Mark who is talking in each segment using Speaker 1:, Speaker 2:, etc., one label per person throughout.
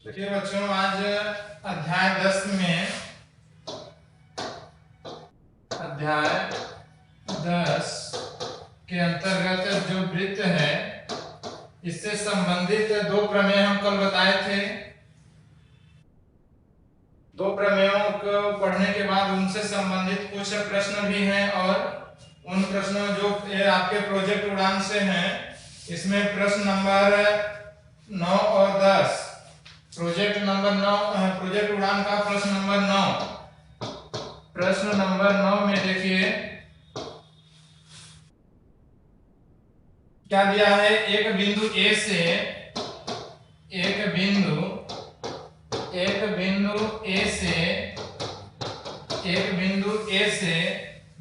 Speaker 1: देखिए बच्चों, आज अध्याय 10 में के अंतर्गत जो वृत्त है इससे संबंधित दो प्रमेय हम कल बताए थे। दो प्रमेयों को पढ़ने के बाद उनसे संबंधित कुछ प्रश्न भी हैं और उन प्रश्नों जो आपके प्रोजेक्ट उड़ान से हैं, इसमें प्रश्न नंबर 9 और 10, प्रोजेक्ट उड़ान का प्रश्न नंबर 9। प्रश्न नंबर 9 में देखिए क्या दिया है। एक बिंदु ए से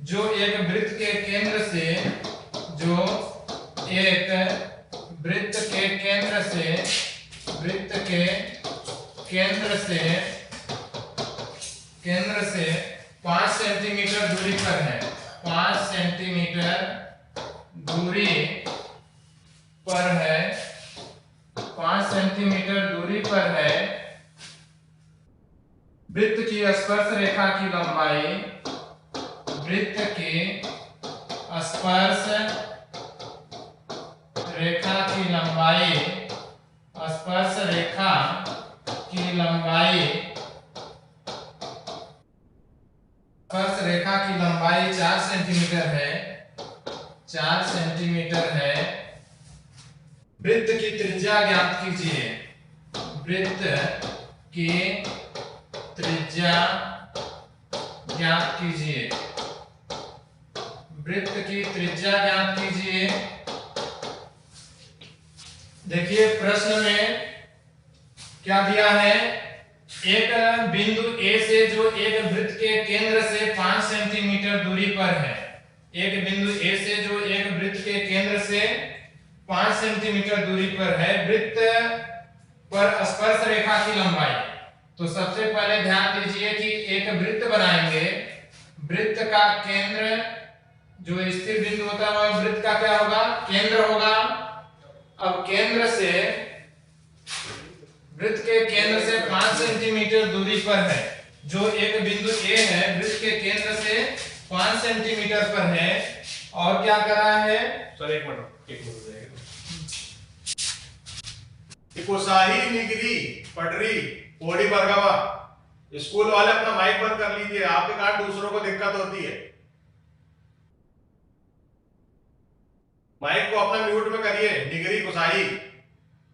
Speaker 1: जो एक वृत्त के केंद्र से 5 सेंटीमीटर दूरी पर है। 5 सेंटीमीटर दूरी पर है। वृत्त की स्पर्श रेखा की लंबाई, स्पर्श रेखा की लंबाई 4 सेंटीमीटर है। 4 सेंटीमीटर है। वृत्त की त्रिज्या ज्ञात कीजिए। वृत्त की त्रिज्या ज्ञात कीजिए। देखिए प्रश्न में क्या दिया है। एक बिंदु ए से जो एक वृत्त के केंद्र से 5 सेंटीमीटर दूरी पर है। एक बिंदु ए से जो एक वृत्त के केंद्र से 5 सेंटीमीटर दूरी पर है। वृत्त पर स्पर्श रेखा की लंबाई। तो सबसे पहले ध्यान दीजिए कि एक वृत्त बनाएंगे। वृत्त का केंद्र जो स्थिर बिंदु होता है वह वृत्त का क्या होगा, केंद्र होगा। अब वृत्त के केंद्र से 5 सेंटीमीटर दूरी पर है। जो एक बिंदु ए है वृत्त के केंद्र से 5 सेंटीमीटर पर है और क्या कर रहा है।
Speaker 2: सर एक मिनट कोसाही निगरी पटरी ओडी बरगावा। स्कूल वाले अपना माइक बंद कर लीजिए, आपके कारण दूसरों को दिक्कत होती है। माइक को अपना म्यूट में करिए, निगरी कोसाही,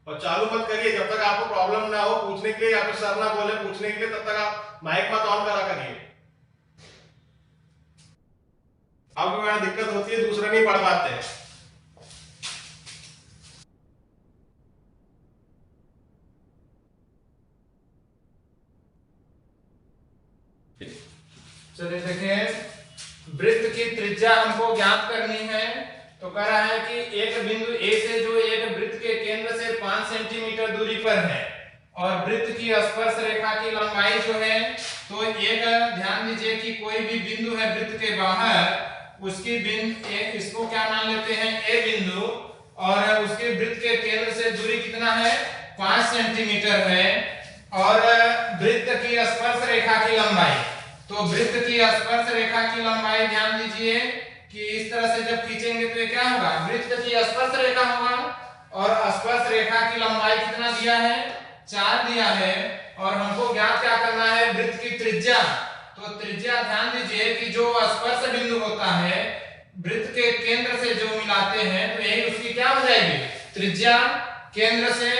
Speaker 2: और चालू मत करिए जब तक आपको प्रॉब्लम ना हो पूछने के लिए या फिर सर ना बोले पूछने के लिए, तब तक आप माइक मत ऑन करा करिए। आपको वहां दिक्कत होती है, दूसरे नहीं पढ़ पाते।
Speaker 1: चलिए देखिए, वृत्त की त्रिज्या हमको ज्ञात करनी है। तो कह रहा है कि एक बिंदु ए से जो एक वृत्त के केंद्र से 5 सेंटीमीटर दूरी पर है और वृत्त की स्पर्श रेखा की लंबाई जो है, तो एक ध्यान दीजिए कि कोई भी बिंदु है वृत्त के बाहर, उसकी इसको क्या मान लेते हैं, ए बिंदु, और उसके वृत्त के केंद्र से दूरी कितना है, 5 सेंटीमीटर है। और वृत्त की स्पर्श रेखा की लंबाई, तो वृत्त की स्पर्श रेखा की लंबाई ध्यान दीजिए कि इस तरह से जब खींचेंगे तो ये क्या होगा, वृत्त की स्पर्श रेखा होगा। और स्पर्श रेखा की लंबाई कितना दिया है, 4 दिया है। और हमको ज्ञात क्या करना है, वृत्त की त्रिज्या। तो त्रिज्या ध्यान दीजिए कि जो स्पर्श बिंदु होता है वृत्त के केंद्र से जो मिलाते हैं, तो यही उसकी क्या हो जाएगी, त्रिज्या केंद्र से।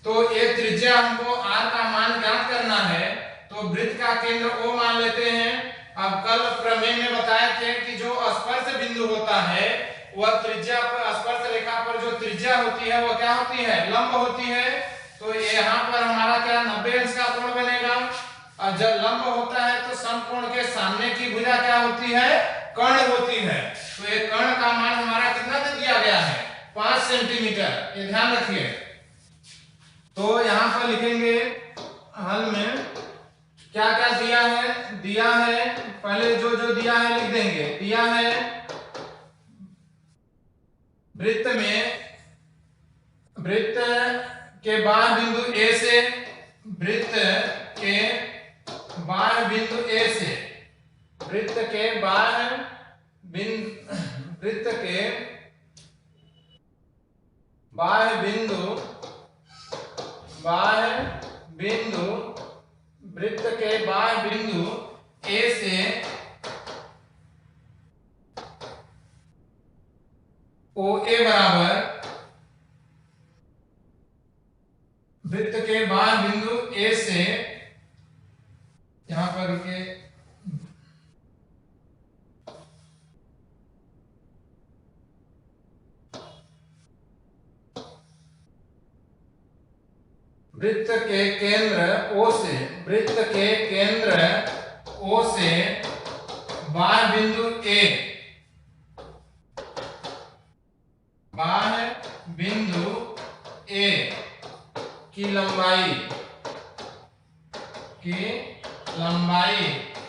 Speaker 1: तो ये त्रिज्या हमको r का मान ज्ञात करना है। तो वृत्त का केंद्र O मान लेते हैं। अब कल प्रमेय में बताए थे कि जो स्पर्श बिंदु होता है वह त्रिज्या पर, स्पर्श रेखा पर जो त्रिज्या होती है वह क्या होती है, लंब होती है। तो यहाँ पर हमारा क्या 90 अंश का कोण बनेगा। और जब लंब होता है तो समकोण के सामने की भुजा क्या होती है, कर्ण होती है। तो ये कर्ण का मान हमारा कितना दिया गया है, 5 सेंटीमीटर, ये ध्यान रखिए। तो यहाँ पर लिखेंगे हल में क्या क्या दिया है। पहले जो जो दिया है लिख देंगे। दिया है वृत्त के बाह्य बिंदु ए से, वृत्त के बाह्य बिंदु ए से, वृत्त के बाह्य बिंदु वृत्त के बाह्य बिंदु वृत्त के बाह्य बिंदु ए से OA बराबर वृत्त के बाह्य बिंदु ए से, यहां पर के वृत्त के केंद्र O से, वृत्त के केंद्र O से बाह्य बिंदु A, बाह्य बिंदु A की लंबाई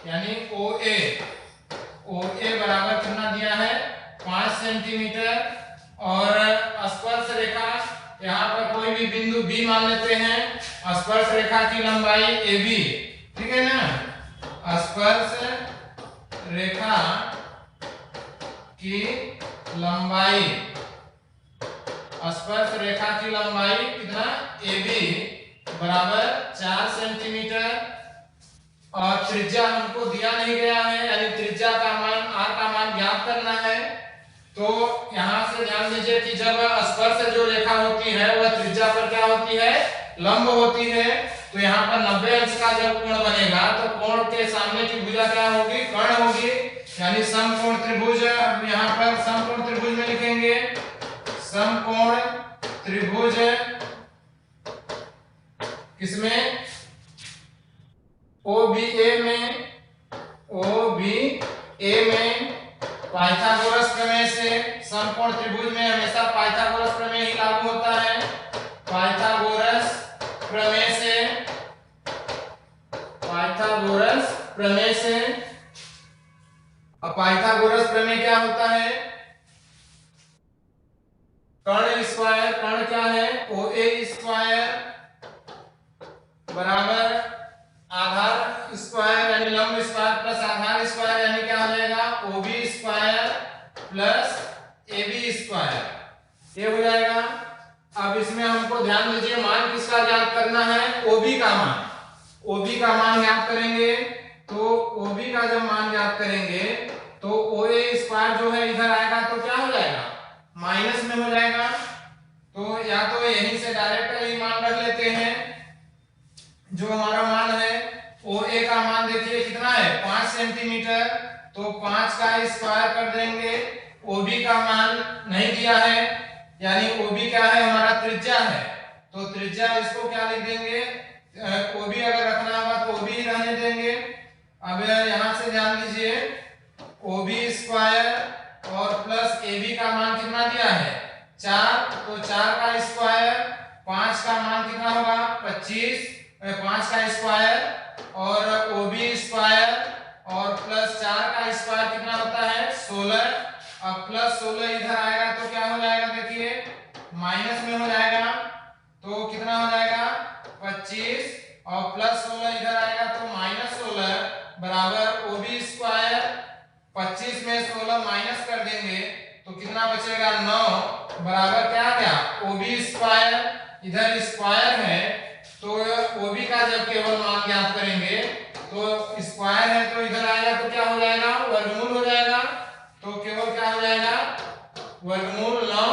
Speaker 1: यानी OA बराबर कितना दिया है 5 सेंटीमीटर। और स्पर्श रेखा, यहाँ पर कोई भी बिंदु B मान लेते हैं, स्पर्श रेखा की लंबाई AB, ठीक है ना। स्पर्श रेखा की लंबाई कितना AB बराबर 4 सेंटीमीटर। और त्रिज्या हमको दिया नहीं गया है, यानी त्रिज्या का मान R का मान ज्ञात करना है। तो यहां से ध्यान दीजिए कि जब स्पर्श जो रेखा होती है वह त्रिज्या पर क्या होती है, लंब होती है। तो यहाँ पर 90 अंश का जब कोण बनेगा तो कोण के सामने की भुजा क्या होगी, कर्ण होगी, यानी समकोण त्रिभुज। अब यहाँ पर समकोण त्रिभुज में लिखेंगे समकोण त्रिभुज किसमें, OBA में पाइथागोरस प्रमेय से। समकोण त्रिभुज में हमेशा पाइथागोरस प्रमेय ही लागू होता है। पाइथागोरस प्रमेय से अब पाइथागोरस प्रमेय क्या होता है, कर्ण स्क्वायर, कर्ण क्या है OA स्क्वायर बराबर आधार स्क्वायर यानी लंब स्क्वायर प्लस आधार स्क्वायर, यानी क्या हो जाएगा OB square plus AB square, ये हो जाएगा। अब इसमें हमको ध्यान दीजिए मान किसका ज्ञात करना है, OB का मान। OB का मान ज्ञात करेंगे तो OB का जब मान ज्ञात करेंगे तो OA स्क्वायर जो है इधर आएगा तो क्या हो जाएगा, माइनस में हो जाएगा। तो या तो यहीं से डायरेक्ट ही मान रख लेते हैं। जो हमारा मान है OA का मान देखिए कितना है 5 सेंटीमीटर, तो 5 का स्क्वायर कर देंगे। OB का मान नहीं दिया है, यानी OB क्या है हमारा त्रिज्या है, तो त्रिज्या इसको क्या लिख देंगे, OB अगर रखना होगा तो OB ही रहने देंगे। अब यहां से ध्यान दीजिए OB स्क्वायर और प्लस AB का मान कितना दिया है 4, तो 4 का स्क्वायर, 5 का मान कितना होगा 25, 5 का स्क्वायर और OB स्क्वायर और प्लस 4 का स्क्वायर कितना होता है 16। अब प्लस 16 इधर आएगा तो क्या हो जाएगा, देखिए माइनस में हो जाएगा, तो कितना हो जाएगा 25 और प्लस 16 इधर आएगा तो माइनस 16 बराबर OB स्क्वायर। 25 में 16 माइनस कर देंगे तो कितना बचेगा 9 बराबर क्या आ गया OB स्क्वायर। इधर स्क्वायर है तो OB का जब केवल मान ज्ञात करेंगे तो स्क्वायर है तो इधर आएगा तो क्या हो जाएगा वर्गमूल हो जाएगा, तो केवल क्या हो जाएगा वर्गमूल 9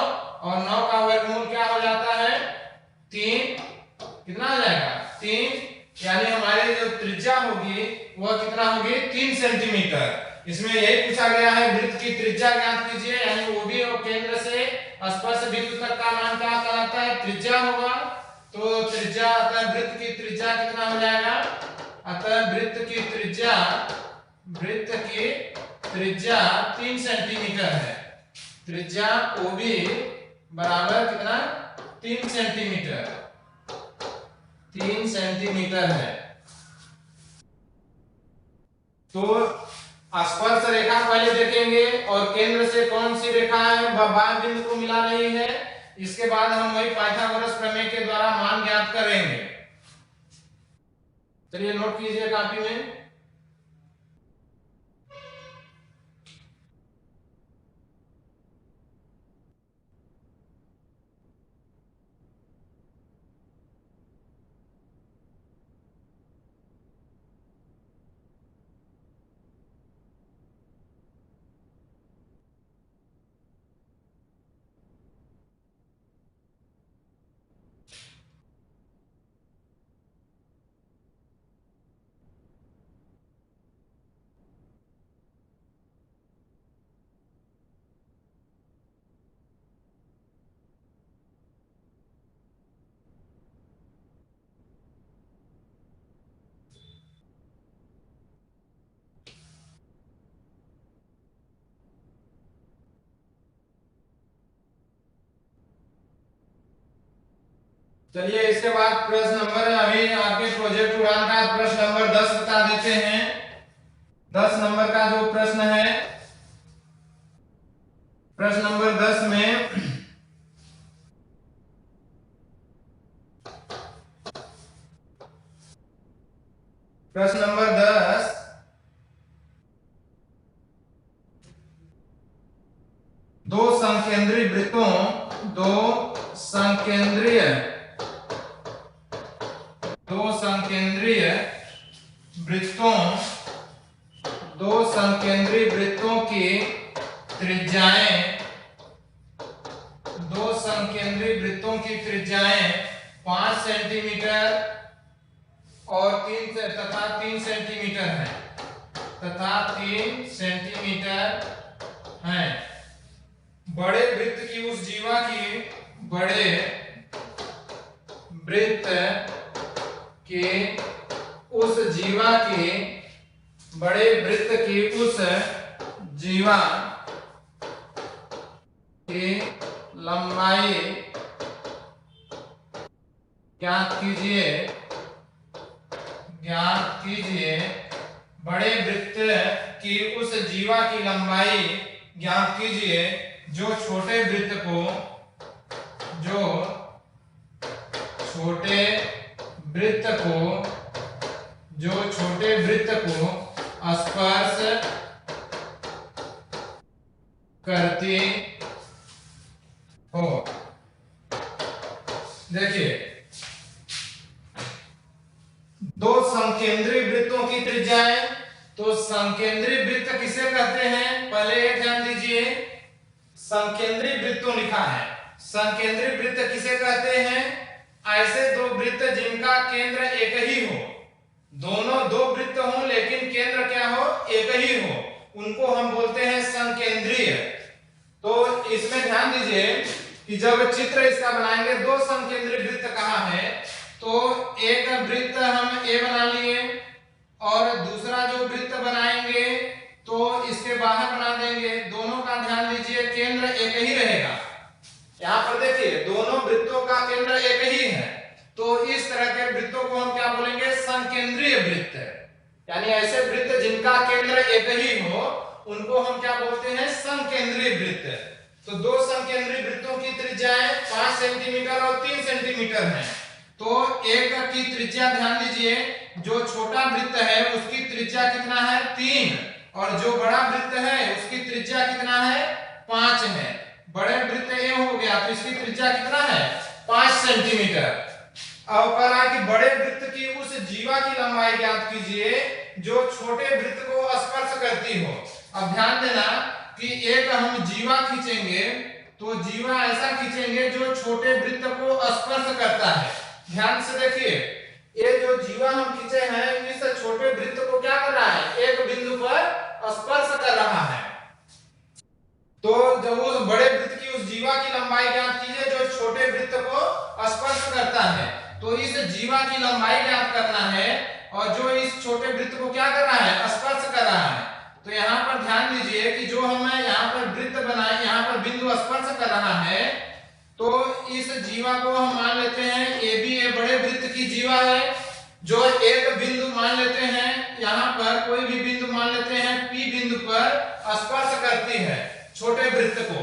Speaker 1: और 9 का वर्गमूल क्या हो जाता है 3, कितना हो जाएगा 3, यानी हमारी जो त्रिज्या होगी वह कितना होगी 3 सेंटीमीटर। इसमें यही पूछा गया है वृत्त की त्रिज्या ज्ञात कीजिए, यानी OB और केंद्र से स्पर्श बिंदु तक का मान क्या कहलाता है त्रिज्या होगा। तो त्रिज्या अतः वृत्त की त्रिज्या कितना हो जाएगा, अतः वृत्त की त्रिज्या 3 सेंटीमीटर है। त्रिज्या OB बराबर कितना 3 सेंटीमीटर है। तो स्पर्श रेखा पहले देखेंगे और केंद्र से कौन सी रेखा है बाह्य बिंदु को मिला रही है, इसके बाद हम वही पाइथागोरस प्रमेय के द्वारा मान ज्ञात करेंगे। चलिए नोट कीजिए कॉपी में। चलिए इसके बाद प्रश्न नंबर, अभी आपके प्रोजेक्ट उड़ान का प्रश्न नंबर 10 बता देते हैं। 10 नंबर का जो प्रश्न है, प्रश्न नंबर 10 में प्रश्न नंबर 10 दो संकेंद्रीय वृत्तों संकेंद्रीय वृत्तों की त्रिज्याएं 5 सेंटीमीटर और 3 सेंटीमीटर है तथा 3 सेंटीमीटर है। बड़े वृत्त की उस जीवा की बड़े वृत्त के उस जीवा की बड़े वृत्त की उस जीवा की लंबाई ज्ञात कीजिए। बड़े वृत्त की उस जीवा की लंबाई ज्ञात कीजिए जो छोटे वृत्त को स्पर्श करती हो। देखिए, दो संकेंद्रीय वृत्तों की त्रिज्याएं, तो संकेंद्रीय वृत्त किसे कहते हैं, पहले एक ध्यान दीजिए, संकेंद्रीय वृत्तों लिखा है। संकेंद्रीय वृत्त किसे कहते हैं, ऐसे दो वृत्त जिनका केंद्र एक ही हो, दोनों दो वृत्त हो लेकिन केंद्र क्या हो, एक ही हो, उनको हम बोलते हैं संकेंद्रीय। तो इसमें ध्यान दीजिए कि जब चित्र इसका बनाएंगे, दो संकेंद्रीय वृत्त कहाँ है, तो एक वृत्त हम ए बना लिए और दूसरा जो वृत्त बनाएंगे तो इसके बाहर बना देंगे। दोनों का ध्यान दीजिए, केंद्र एक ही रहेगा। यहाँ पर देखिए, दोनों वृत्तों का केंद्र एक ही है, तो इस तरह के वृत्तों को हम क्या बोलेंगे, संकेंद्रीय वृत्त। यानी ऐसे वृत्त जिनका केंद्र एक ही हो, उनको हम क्या बोलते हैं, संकेंद्रीय वृत्त। तो दो संकेंद्रीय वृत्तों की त्रिज्याएं 5 सेंटीमीटर और 3 सेंटीमीटर है। तो एक की त्रिज्या ध्यान दीजिए, जो छोटा वृत्त है उसकी त्रिज्या कितना है, 3, और जो बड़ा वृत्त है उसकी त्रिज्या कितना है, 5 है। बड़े वृत्त ए हो गया तो इसकी त्रिज्या कितना है, 5 सेंटीमीटर। अब कह रहा है कि बड़े वृत्त की उस जीवा की लंबाई ज्ञात कीजिए जो छोटे वृत्त को स्पर्श करती हो। अब ध्यान देना कि एक हम जीवा खींचेंगे तो जीवा ऐसा खींचेंगे जो छोटे वृत्त को स्पर्श करता है। ध्यान से देखिए, ये जो जीवा हम खींचे हैं इस छोटे वृत्त को क्या कर रहा है, एक बिंदु पर स्पर्श कर रहा है। तो जब उस बड़े वृत्त की उस जीवा की लंबाई ज्ञात कीजिए जो छोटे वृत्त को स्पर्श करता है। तो इस जीवा की लंबाई ज्ञात करना है और जो इस छोटे वृत्त को क्या कर रहा है, स्पर्श कर रहा है। तो यहाँ पर ध्यान दीजिए कि जो हमें यहाँ पर वृत्त बनाए, यहाँ पर बिंदु स्पर्श कर रहा है, तो इस जीवा को हम मान लेते हैं ए बी, ए बड़े वृत्त की जीवा है। जो एक बिंदु मान लेते हैं, यहाँ पर कोई भी बिंदु मान लेते हैं पी बिंदु स्पर्श करती है छोटे वृत्त को,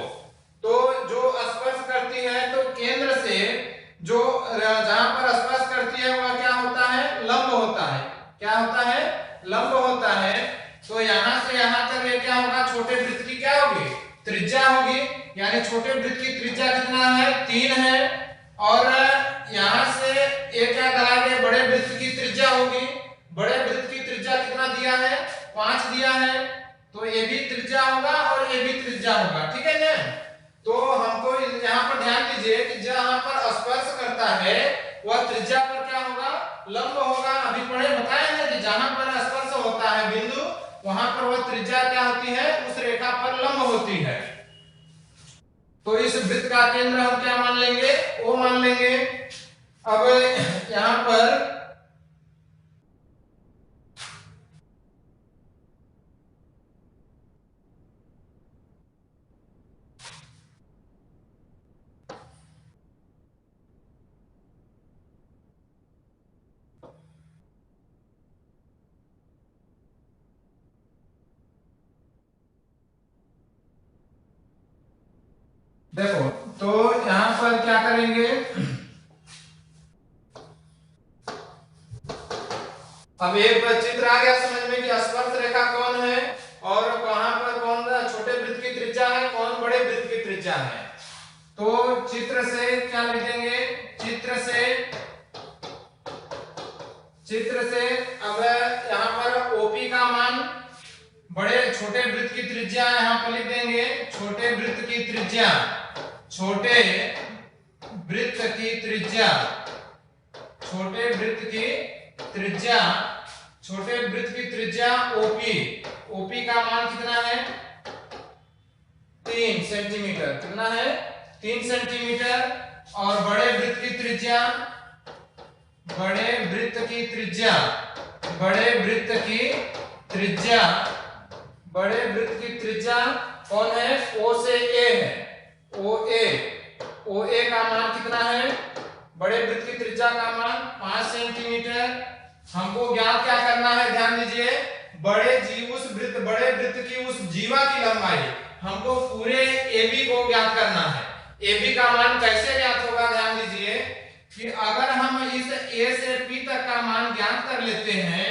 Speaker 1: तो जो स्पर्श करती है तो केंद्र से जो जहां पर स्पर्श करती है वह क्या होता है, लंब होता है। क्या होता है, लंब होता है। तो यहां से यहां तक ये क्या होगा, छोटे वृत्त की क्या होगी, त्रिज्या होगी। यानी छोटे वृत्त की त्रिज्या कितना है, 3 है। और यहां से ये क्या कहा गया, बड़े वृत्त की त्रिज्या होगी। बड़े वृत्त की त्रिज्या कितना दिया है, 5 दिया है। तो ये भी त्रिज्या होगा और ये भी त्रिज्या होगा, ठीक है ना। तो हमको यहाँ पर ध्यान दीजिए कि जहां पर स्पर्श करता है वह त्रिज्या पर क्या होगा, लंब होगा। अभी पढ़े बताए हैं कि जहां पर स्पर्श होता है बिंदु, वहां पर वह त्रिज्या क्या होती है, उस रेखा पर लंब होती है। तो इस वृत्त का केंद्र हम क्या मान लेंगे, O मान लेंगे। अब यहां पर देखो, तो यहां पर क्या करेंगे, अब एक चित्र आ गया समझ में कि स्पर्श रेखा कौन है और कहां पर कौन छोटे वृत्त की त्रिज्या है, कौन बड़े वृत्त की त्रिज्या है। तो चित्र से क्या लिखेंगे, चित्र से अब यहां पर ओपी का मान, बड़े छोटे वृत्त की त्रिज्या यहां पर लिख देंगे, छोटे वृत्त की त्रिज्या, छोटे वृत्त की त्रिज्या, छोटे वृत्त की त्रिज्या, छोटे वृत्त की त्रिज्या ओपी। ओपी का मान कितना है, 3 सेंटीमीटर। कितना है, 3 सेंटीमीटर। और बड़े वृत्त की त्रिज्या, बड़े वृत्त की त्रिज्या, बड़े वृत्त की त्रिज्या, बड़े वृत्त की त्रिज्या कौन है, O से A है, OA। OA का मान कितना है, बड़े वृत्त की त्रिज्या का मान 5 सेंटीमीटर। हमको ज्ञात क्या करना है, ध्यान दीजिए, उस वृत्त, बड़े वृत्त की उस जीवा की लंबाई हमको पूरे AB को ज्ञात करना है। AB का मान कैसे ज्ञात होगा, ध्यान दीजिए कि अगर हम इस A से P तक का मान ज्ञात कर लेते हैं,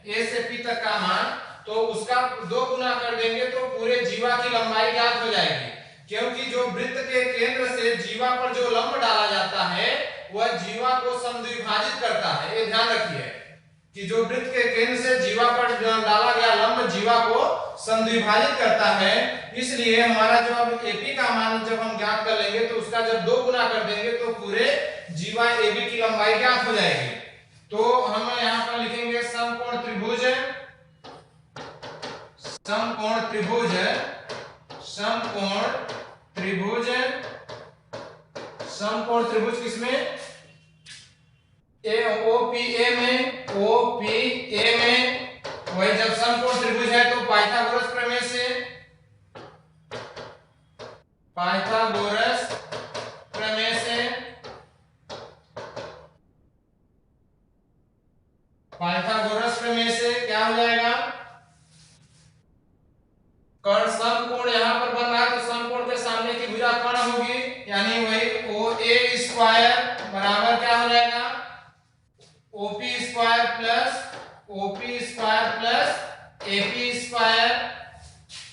Speaker 1: A से P तक का मान, तो उसका 2 गुना कर देंगे तो पूरे जीवा की लंबाई ज्ञात हो जाएगी। क्योंकि जो वृत्त के केंद्र से जीवा पर जो लंब डाला जाता है वह जीवा को समद्विभाजित करता है। ये ध्यान रखिए कि जो वृत्त के केंद्र से जीवा पर डाला गया लंब जीवा को समद्विभाजित करता है। इसलिए हमारा जो अब एपी का मान जब हम ज्ञात कर लेंगे तो उसका जब 2 गुना कर देंगे तो पूरे जीवा एबी की लंबाई ज्ञात हो जाएगी। तो हम यहाँ पर लिखेंगे समकोण त्रिभुज, समकोण त्रिभुज, समकोण त्रिभुज, समकोण त्रिभुज किसमें, OPA में, OPA में। वही जब समकोण त्रिभुज है तो पाइथागोरस प्रमेय से, पाइथागोरस प्रमेय से, पाइथागोरस प्रमेय से क्या हो जाएगा, कर्ण समकोण यहां पर बन रहा है तो समकोण के सामने की भुजा कर्ण होगी, यानी वही OA स्क्वायर बराबर क्या हो जाएगा, OP square plus OP square plus AP square.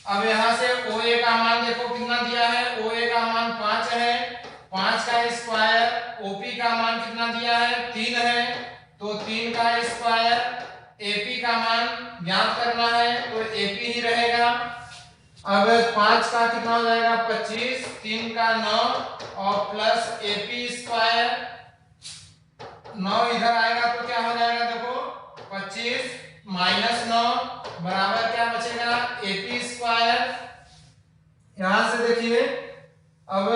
Speaker 1: अब यहां से OA का मान देखो कितना दिया है, OA का मान 5 है, 5 का स्क्वायर। OP का मान कितना दिया है, 3 है, तो 3 का स्क्वायर। AP का मान ज्ञात करना है तो AP ही रहेगा। अब 5 का कितना हो जाएगा, 25, 3 का 9 और प्लस AP स्क्वायर। 9 इधर आएगा तो क्या हो जाएगा, देखो 25 माइनस 9 बराबर क्या बचेगा, AP स्क्वायर। यहां से देखिए अब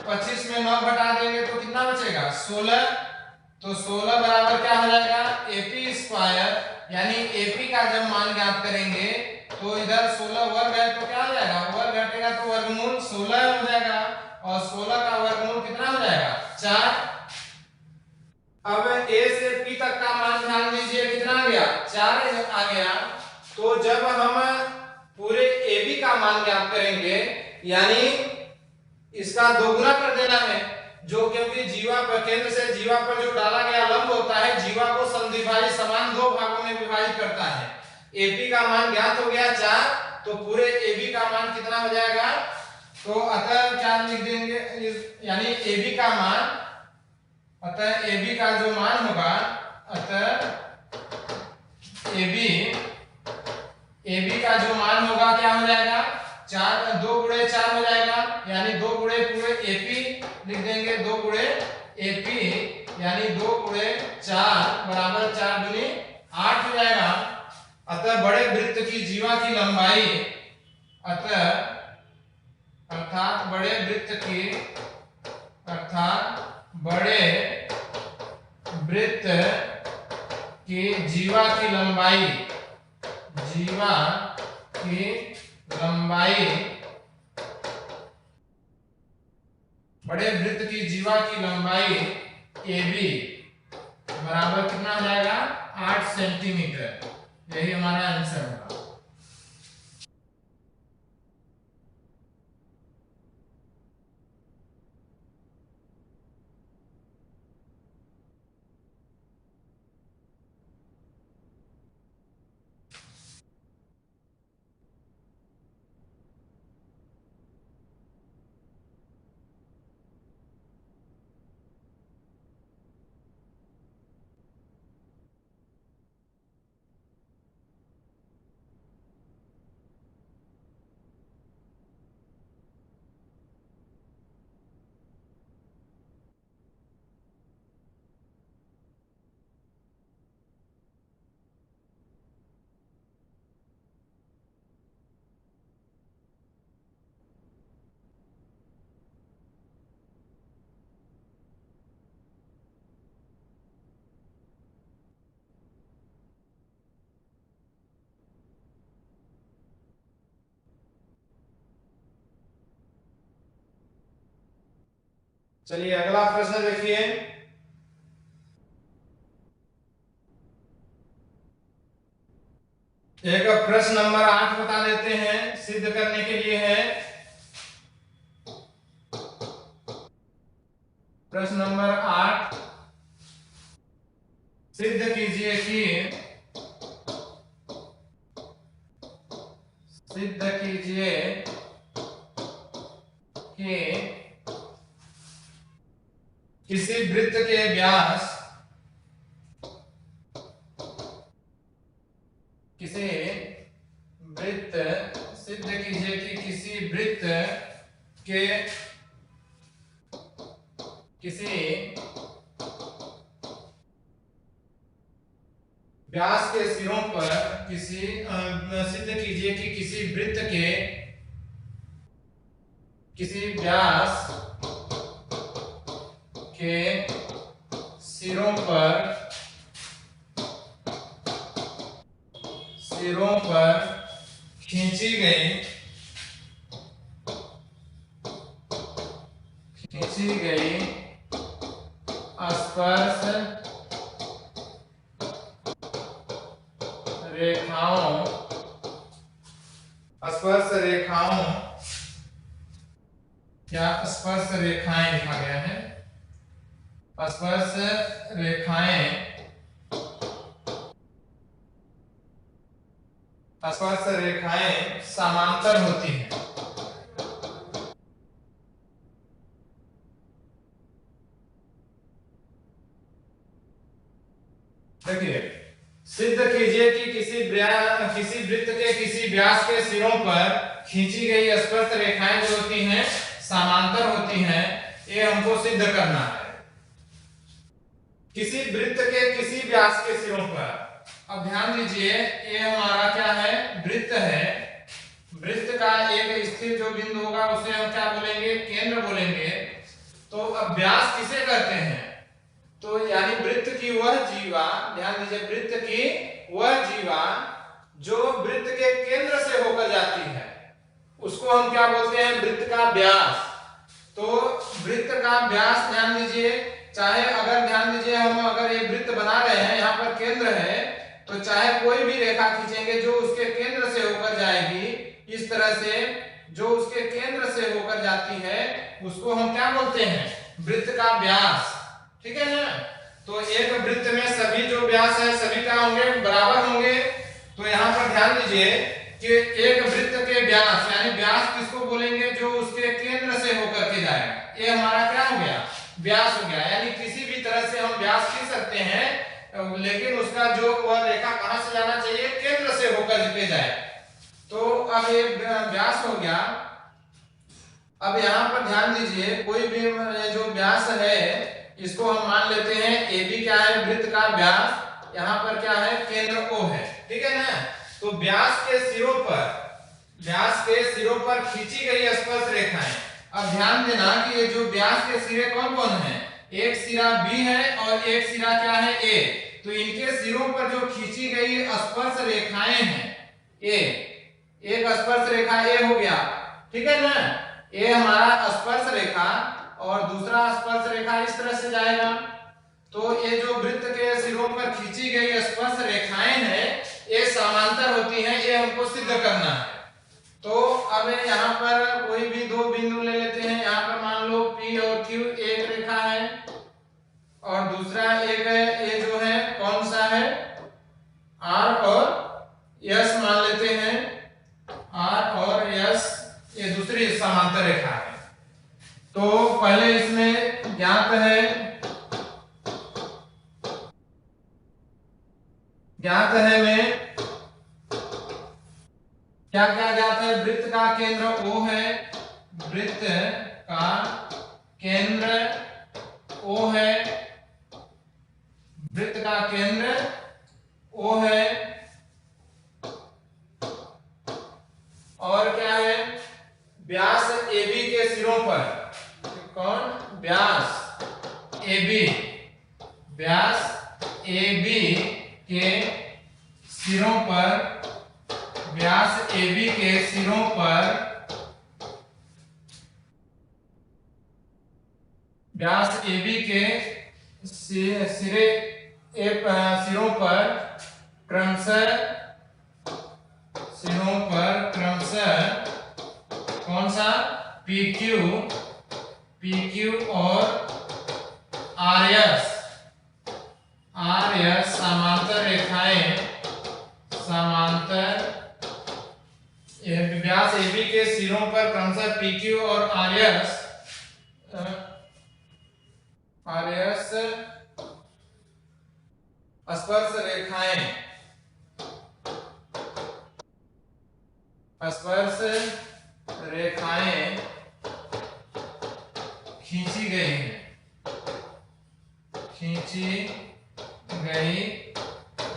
Speaker 1: 25 में 9 घटा देंगे तो कितना बचेगा, 16। तो 16 बराबर क्या हो जाएगा, AP स्क्वायर। यानी AP का जब मान ज्ञात करेंगे तो इधर 16 वर्ग है तो क्या हो जाएगा, वर्ग घटेगा तो वर्गमूल 16 हो जाएगा और 16 का वर्गमूल कितना हो जाएगा, 4। अब A से P तक का मान ध्यान दीजिए कितना आ गया, 4 आ गया। तो जब हम पूरे AB का मान ज्ञात करेंगे, यानी इसका दोगुना कर देना है, जो क्योंकि जीवा पर केंद्र से जीवा पर जो डाला गया लंब होता है जीवा को समद्विभाजित समान दो भागों में विभाजित करता है। एपी का मान ज्ञात हो गया 4, तो पूरे एबी का मान कितना हो जाएगा, तो अतः क्या लिख देंगे, यानी एबी का मान, अतः एबी का जो मान होगा, अतः एबी का जो मान होगा क्या हो जाएगा, 4 2 गुणे 4 हो जाएगा, यानी 2 गुणे पूरे एपी लिख देंगे, 2 गुणे एपी यानी 2 गुणे 4 बराबर 4 दूनी 8 हो जाएगा। अतः बड़े वृत्त की जीवा की लंबाई, अर्थात बड़े वृत्त की जीवा की लंबाई, बड़े वृत्त की जीवा की लंबाई AB बराबर कितना हो जाएगा, 8 सेंटीमीटर। यही हमारा आंसर होगा। चलिए अगला प्रश्न देखिए। एक प्रश्न नंबर 8 बता देते हैं, सिद्ध करने के लिए है। प्रश्न नंबर 8, सिद्ध कीजिए कि किसी वृत्त के व्यास, सिद्ध कीजिए कि किसी वृत्त के व्यास के सिरों पर सिद्ध कीजिए कि किसी वृत्त के व्यास के सिरों पर खींची गई स्पर्श रेखाओं या स्पर्श रेखाएं लिखा गया है, स्पर्श रेखाएं समांतर होती हैं। देखिए, सिद्ध कीजिए कि किसी वृत्त के किसी व्यास के सिरों पर खींची गई स्पर्श रेखाएं जो होती हैं समांतर होती हैं, ये हमको सिद्ध करना है। किसी वृत्त के किसी व्यास के सिरों पर, अब ध्यान दीजिए, ये हमारा क्या है, वृत्त है। वृत्त का एक स्थिर जो बिंदु होगा उसे हम क्या बोलेंगे, केंद्र बोलेंगे। तो अब व्यास किसे कहते हैं, तो यानी वृत्त की वह जीवा, ध्यान दीजिए, वृत्त की वह जीवा जो वृत्त के केंद्र से होकर जाती है उसको हम क्या बोलते हैं, वृत्त का व्यास। तो वृत्त का व्यास, ध्यान दीजिए, चाहे अगर ध्यान दीजिए हम अगर ये वृत्त बना रहे हैं, यहाँ पर केंद्र है, तो चाहे कोई भी रेखा खींचेंगे जो उसके केंद्र से होकर जाएगी इस तरह से जो उसके केंद्र से होकर जाती है उसको हम क्या बोलते हैं, वृत्त का व्यास। ठीक है ना। तो एक वृत्त में सभी जो व्यास है सभी क्या होंगे, बराबर होंगे। तो यहाँ पर ध्यान दीजिए कि एक वृत्त के व्यास, यानी व्यास किसको बोलेंगे, जो उसके केंद्र से होकर के जाएगा, ये हमारा क्या हो गया, व्यास हो गया। यानी किसी भी तरह से हम व्यास खींच सकते हैं, लेकिन उसका जो वह रेखा कहां से जाना चाहिए, केंद्र से होकर के जाए। तो अब ये व्यास हो गया। अब यहाँ पर ध्यान दीजिए, कोई भी जो व्यास है इसको हम मान लेते हैं AB क्या है, वृत्त का व्यास, यहाँ पर क्या है, केंद्र O है। ठीक है ना। तो व्यास के सिरों पर खींची गई स्पर्श रेखाएं। अब ध्यान देना कि ये जो व्यास के सिरे कौन कौन है, एक सिरा B है और एक सिरा क्या है, A। तो इनके सिरों पर जो खींची गई स्पर्श रेखाएं हैं, एक स्पर्श रेखा A हो गया। ठीक है ना। ये हमारा स्पर्श रेखा और दूसरा स्पर्श रेखा इस तरह से जाएगा। तो ये जो वृत्त के सिरों पर खींची गई स्पर्श रेखाएं हैं ये समांतर होती हैं, ये हमको सिद्ध करना है। तो अब यहाँ पर कोई भी दो बिंदु ले लेते हैं। यहाँ पर मान लो P और Q एक रेखा है और दूसरा एक है, ये जो है कौन सा है, R और S मान लेते हैं। R और S ये दूसरी समांतर रेखा है। तो पहले इसमें ज्ञात है में क्या क्या ज्ञात है, वृत्त का केंद्र O है, वृत्त का केंद्र O है, वृत्त का केंद्र O है, और क्या है, व्यास AB के सिरों पर, कौन, व्यास AB, व्यास AB के सिरों पर, व्यास AB के सिरों पर, व्यास AB के सिरों पर क्रमशः कौन सा, PQ और RS समांतर रेखाएं, व्यास AB के सिरों पर क्रमशः PQ और RS स्पर्श रेखाएं खींची गई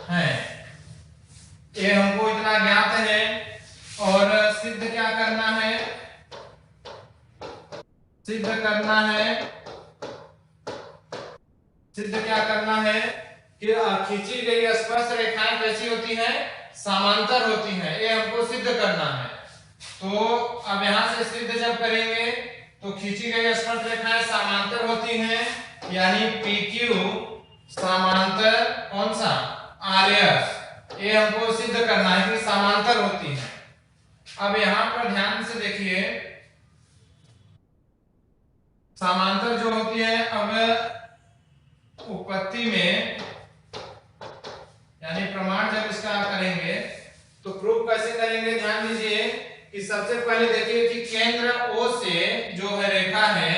Speaker 1: हैं। ये हमको इतना ज्ञात है। और सिद्ध क्या करना है, सिद्ध क्या करना है कि खींची गई स्पर्श रेखाएं कैसी होती हैं, समांतर होती हैं। ये हमको सिद्ध करना है। तो अब यहां से सिद्ध जब करेंगे तो खींची गई स्पर्श रेखाएं समांतर होती हैं, यानी PQ समांतर कौन सा, RS। ये हमको सिद्ध करना है कि समांतर होती है। अब यहां पर ध्यान से देखिए, समांतर जो होती है, अब उत्पत्ति में यानी प्रमाण जब इसका करेंगे तो प्रूफ कैसे करेंगे, ध्यान दीजिए कि सबसे पहले देखिए कि केंद्र O से जो है रेखा है,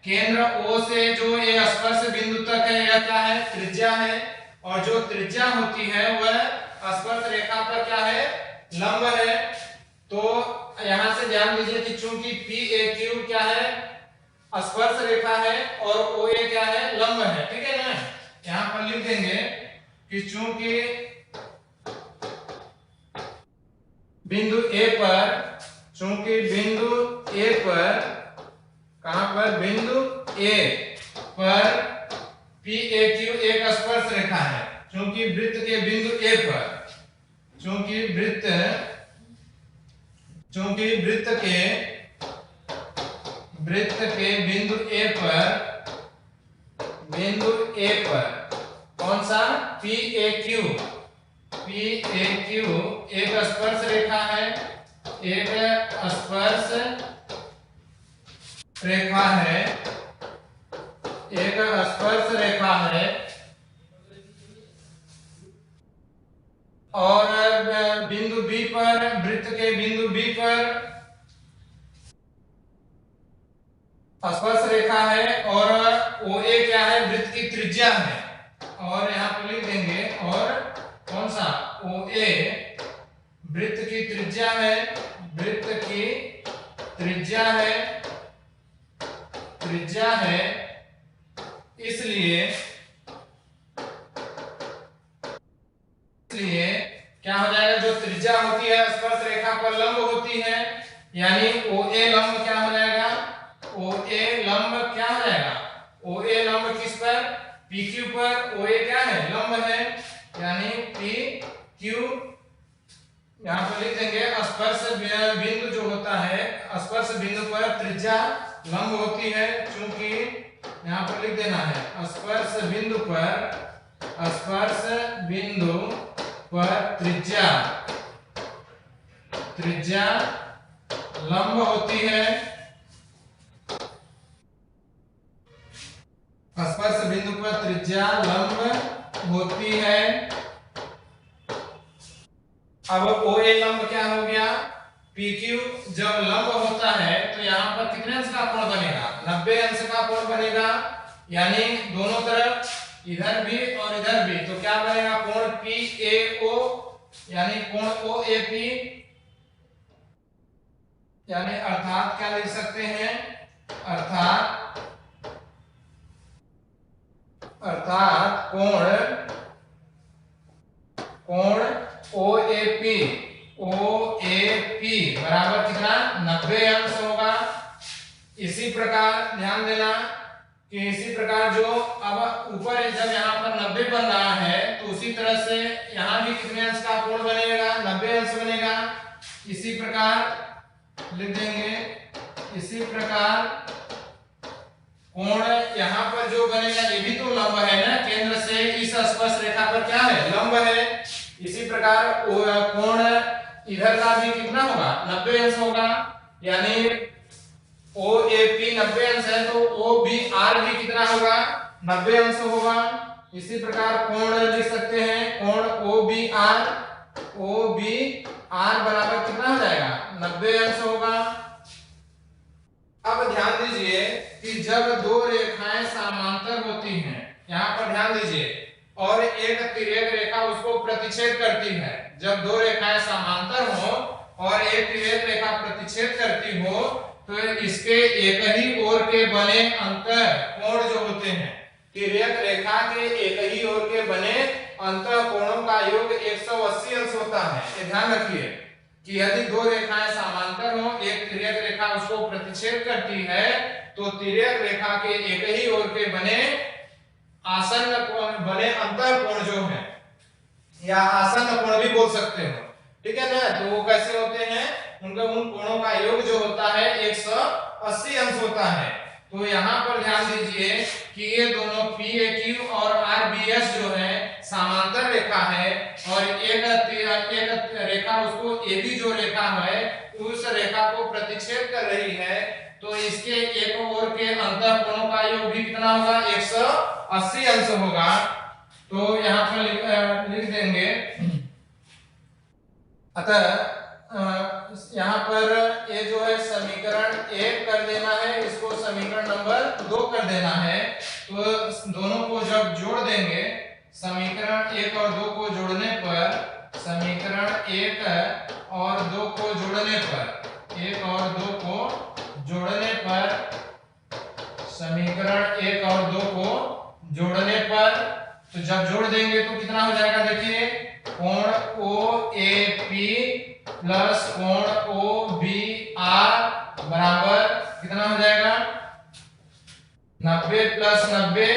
Speaker 1: केंद्र O से जो ये स्पर्श बिंदु तक है, यह क्या है, त्रिज्या है। और जो त्रिज्या होती है वह स्पर्श रेखा पर क्या है, लंब है। तो यहां से ध्यान दीजिए कि चूंकि PAQ क्या है, स्पर्श रेखा है और OA क्या है, लंब है। ठीक है ना। यहां पर लिख देंगे कि चूंकि बिंदु A पर कहां पर, बिंदु A पर PAQ एक स्पर्श रेखा है। चूंकि वृत्त के बिंदु A पर, चूंकि वृत्त के बिंदु A पर कौन सा, PAQ एक स्पर्श रेखा है। एक स्पर्श रेखा है, एक स्पर्श रेखा है और बिंदु बी पर, वृत्त के बिंदु बी पर स्पर्श रेखा है और OA क्या है, वृत्त की त्रिज्या है। और यहाँ पर लिख देंगे, और कौन सा, OA वृत्त की त्रिज्या है, वृत्त की त्रिज्या है, त्रिज्या है, इसलिए क्या हो जाएगा, जो त्रिज्या होती है स्पर्श रेखा पर लंब होती है, यानी OA लंब क्या हो जाएगा, OA लंब क्या हो जाएगा, OA लंब किस पर, PQ पर। OA क्या है, लंब है, यानी PQ यहाँ पर लिख देंगे स्पर्श बिंदु जो होता है, स्पर्श बिंदु पर त्रिज्या लंब होती है, क्योंकि यहाँ पर लिख देना है स्पर्श बिंदु पर, स्पर्श बिंदु पर त्रिज्या, त्रिज्या लंब होती है, स्पर्श बिंदु पर त्रिज्या लंब होती है। अब OA लंब क्या हो गया, PQ जब लंब होता है तो यहाँ पर कितने अंश का कोण बनेगा, 90 अंश का कोण बनेगा, यानी दोनों तरफ इधर भी और इधर भी, तो क्या बनेगा, कोण PAO, यानी कोण OAP, यानी अर्थात क्या लिख सकते हैं, अर्थात कोण OAP बराबर कितना, 90 अंश होगा। इसी प्रकार ध्यान देना कि इसी प्रकार जो अब ऊपर जब यहाँ पर 90 बन रहा है तो उसी तरह से यहाँ भी कितने अंश का कोण बनेगा, 90 अंश बनेगा। इसी प्रकार लिख देंगे, इसी प्रकार कोण यहाँ पर जो बनेगा ये भी तो लंब है ना, केंद्र से इस स्पर्श रेखा पर क्या है, लंब है। इसी प्रकार कोण इधर का भी कितना होगा, 90 अंश होगा, यानी OAP 90 अंश है तो OBR भी कितना होगा, 90 अंश होगा। इसी प्रकार कोण लिख सकते हैं, कोण OBR बराबर कितना हो जाएगा, 90 अंश होगा। अब ध्यान दीजिए कि जब दो रेखाएं समांतर होती हैं, यहाँ पर ध्यान दीजिए, और एक तिर्यक रेखा उसको प्रतिच्छेद करती है, जब दो रेखाएं समांतर हो और एक तिर्यक रेखा प्रतिच्छेद करती हो तो इसके एक ही ओर के बने अंतर कोण जो होते हैं, तिर्यक रेखा के एक ही ओर के बने अंतर कोणों का योग 180 अंश होता है। ये ध्यान रखिए कि यदि दो रेखाएं समांतर हो, एक तिर्यक रेखा उसको प्रतिच्छेद करती है, तो तिर्यक रेखा के एक ही ओर के बने आसन्न कोण, बने अंतर कोण जो है, या आसन्न कोण भी बोल सकते हो, ठीक है ना। तो वो कैसे होते हैं, उनका उन कोणों का योग जो होता है 180 अंश होता है। तो यहाँ पर ध्यान दीजिए कि ये दोनों PAQ और RBS जो है समांतर रेखा है, और एक रेखा उसको AB जो रेखा है उस रेखा को प्रतिच्छेद कर रही है, तो इसके एक ओर के अंतर कोणों का योग भी कितना होगा, 180 अंश होगा। तो यहाँ पर लिख देंगे, अतः यहाँ पर ये जो है समीकरण 1 कर देना है, इसको समीकरण नंबर 2 कर देना है। तो दोनों को जब जोड़ देंगे, समीकरण 1 और 2 को जोड़ने पर, समीकरण 1 और 2 को जोड़ने पर, 1 और 2 को जोड़ने पर, समीकरण 1 और 2 को जोड़ने पर, तो जब जोड़ देंगे तो कितना हो जाएगा, देखिए, कोण OAP प्लस कोण OBR बराबर कितना हो जाएगा, 90 प्लस 90,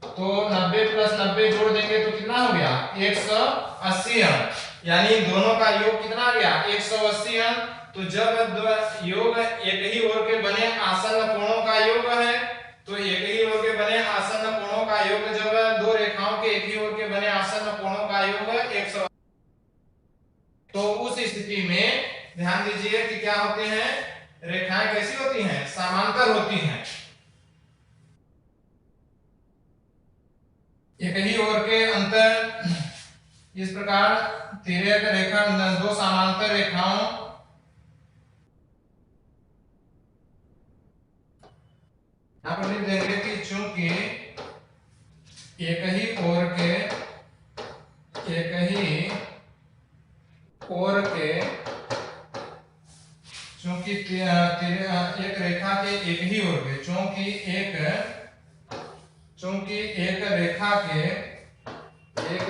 Speaker 1: तो 90 प्लस 90 जोड़ देंगे तो कितना हो गया, 180 अंश, यानी दोनों का योग कितना आ गया, 180 अंश। तो जब योग एक ही ओर के बने आसन्न कोणों का योग है, तो एक ही ओर के बने आसन्न कोणों का योग, जब दो रेखाओं के एक ही ओर के बने आसन्न कोणों का योग 180, तो उस स्थिति में ध्यान दीजिए कि क्या होती हैं, रेखाएं कैसी होती हैं, समांतर होती हैं। एक ही ओर के अंतर इस प्रकार तिर्यक रेखा, दो समांतर रेखाओं यहां पर लिख देंगे कि चूंकि एक ही ओर के चूंकि एक रेखा के एक ही ओर के चूंकि एक रेखा के एक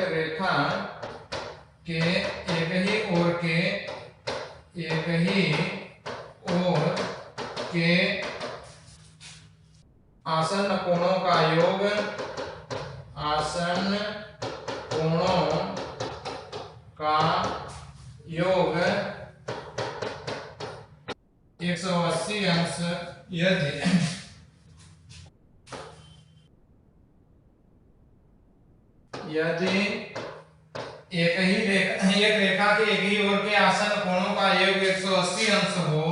Speaker 1: ही ओर के आसन्न कोणों का योग 180 अंश यदि एक रेखा के एक ही ओर के आसन्न कोणों का योग 180 अंश हो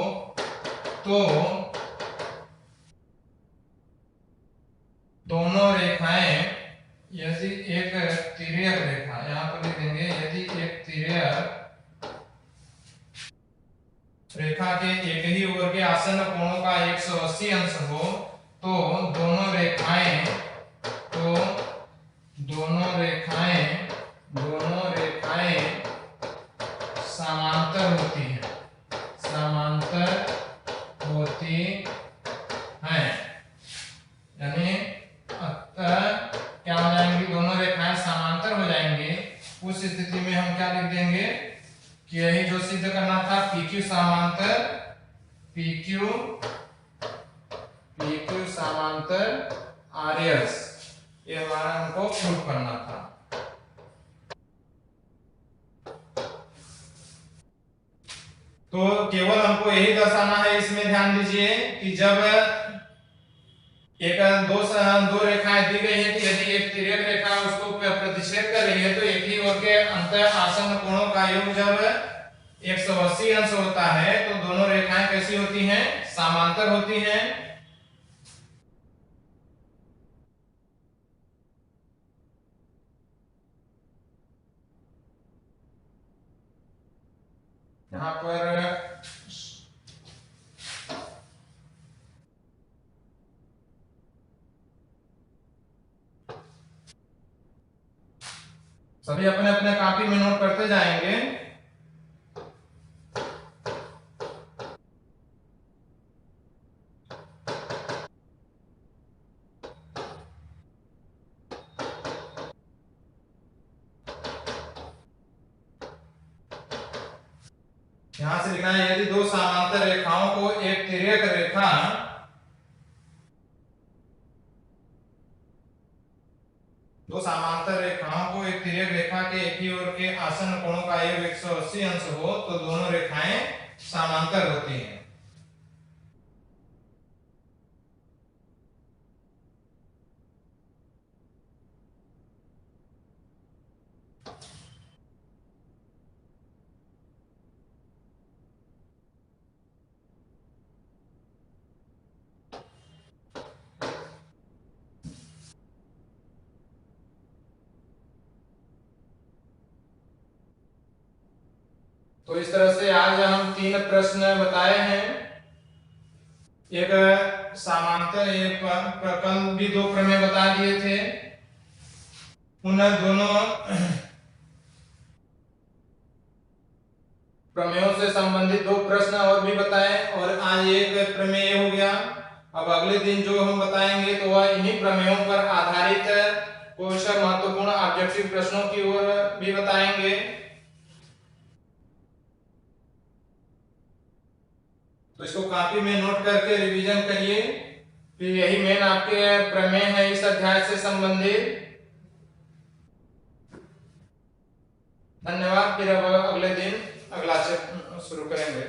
Speaker 1: तो दोनों रेखाएं, यदि एक तिर्यक रेखा, यहां पर लिख देंगे यदि एक तिर्यक रेखा के एक ही ओर के आसन्न कोणों का 180 अंश हो तो दोनों रेखाएं समांतर होती हैं। यानी क्या हो जाएंगी, दोनों रेखाएं समांतर हो जाएंगी। उस स्थिति में हम क्या लिख देंगे कि यही जो सिद्ध करना था, PQ समांतर RS, ये हमारा हमको प्रूव करना था। तो केवल हमको यही दर्शाना है, इसमें ध्यान दीजिए कि जब दो रेखाएं दी गई है कि यदि एक तिर्यक रेखा उसको प्रतिच्छेद कर रही है तो एक ही ओर के अंतर आसन्न कोणों का योग जब 180 अंश होता है तो दोनों रेखाएं कैसी होती हैं, समांतर होती हैं। यहाँ पर सभी अपने अपने कॉपी में नोट करते जाएंगे। यहां से लिखना है यदि दो समांतर रेखाओं को एक तिर्यक रेखा के एक ही ओर के आसन्न कोणों का योग 180 अंश हो तो दोनों रेखाएं समांतर होती हैं। तो इस तरह से आज हम 3 प्रश्न बताए हैं। एक समांतर, एक कल भी 2 प्रमेय बता दिए थे। उन दोनों प्रमेयों से संबंधित 2 प्रश्न और भी बताए और आज एक प्रमेय हो गया। अब अगले दिन जो हम बताएंगे तो वह इन्हीं प्रमेयों पर आधारित कुछ महत्वपूर्ण ऑब्जेक्टिव प्रश्नों की ओर भी बताएंगे। तो इसको कॉपी में नोट करके रिवीजन करिए। फिर यही मेन आपके प्रमेय है इस अध्याय से संबंधित। धन्यवाद। फिर अब अगले दिन अगला से शुरू करेंगे।